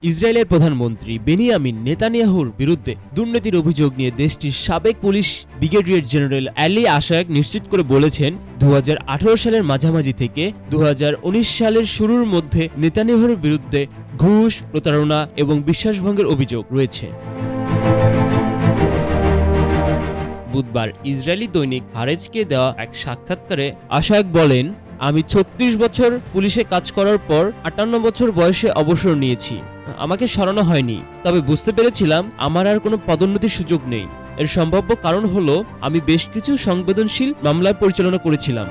ইসরায়েলের প্রধানমন্ত্রী বেনিয়ামিন নেতানিয়াহুর বিরুদ্ধে দুর্নীতির অভিযোগ নিয়ে দেশটির সাবেক পুলিশ ব্রিগেডিয়ার জেনারেল আলী আশায়াক নিশ্চিত করে বলেছেন, 2018 সালের মাঝামাঝি থেকে 2019 সালের শুরুর মধ্যে নেতানিয়াহুর বিরুদ্ধে ঘুষ, প্রতারণা এবং বিশ্বাসভঙ্গের অভিযোগ রয়েছে। বুধবার ইসরায়েলি দৈনিক হারেজকে দেওয়া এক সাক্ষাৎকারে আশায়াক বলেন, আমি 36 বছর পুলিশে কাজ করার পর 58 বছর বয়সে অবসর নিয়েছি। আমাকে সরানো হয়নি, তবে বুঝতে পেরেছিলাম আমার আর কোনো পদোন্নতির সুযোগ নেই। এর সম্ভাব্য কারণ হলো আমি বেশ কিছু সংবেদনশীল মামলা পরিচালনা করেছিলাম।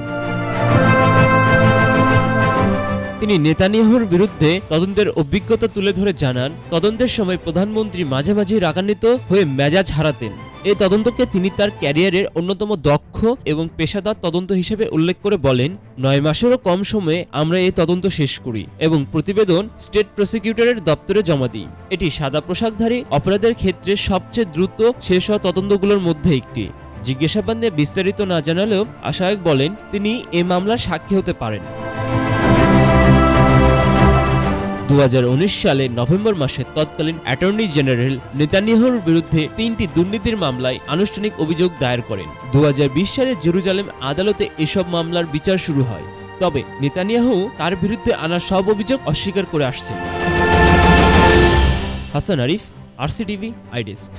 তিনি নেতানিয়াহুর বিরুদ্ধে তদন্তের অভিজ্ঞতা তুলে ধরে জানান, তদন্তের সময় প্রধানমন্ত্রী মাঝে মাঝে রাগান্বিত হয়ে মেজাজ হারাতেন। এই তদন্তকে তিনি তার ক্যারিয়ারের অন্যতম দক্ষ এবং পেশাদার তদন্ত হিসেবে উল্লেখ করে বলেন, 9 মাসেরও কম সময়ে আমরা এই তদন্ত শেষ করি এবং প্রতিবেদন স্টেট প্রসিকিউটরের দপ্তরে জমা দিই। এটি সাদা পোশাকধারী অপরাধের ক্ষেত্রে সবচেয়ে দ্রুত শেষ হওয়া তদন্তগুলোর মধ্যে একটি। জিজ্ঞাসাবাদ নিয়ে বিস্তারিত না জানালেও আশায়াক বলেন, তিনি এই মামলার সাক্ষী হতে পারেন। 2019 সালের নভেম্বর মাসে তৎকালীন অ্যাটর্নি জেনারেল নেতানিয়াহুর বিরুদ্ধে 3টি দুর্নীতির মামলায় আনুষ্ঠানিক অভিযোগ দায়ের করেন। 2020 সালে জেরুজালেম আদালতে এসব মামলার বিচার শুরু হয়। তবে নেতানিয়াহু তার বিরুদ্ধে আনা সব অভিযোগ অস্বীকার করে আসছেন। হাসান আরিফ, RCTV, আইডেস্ক।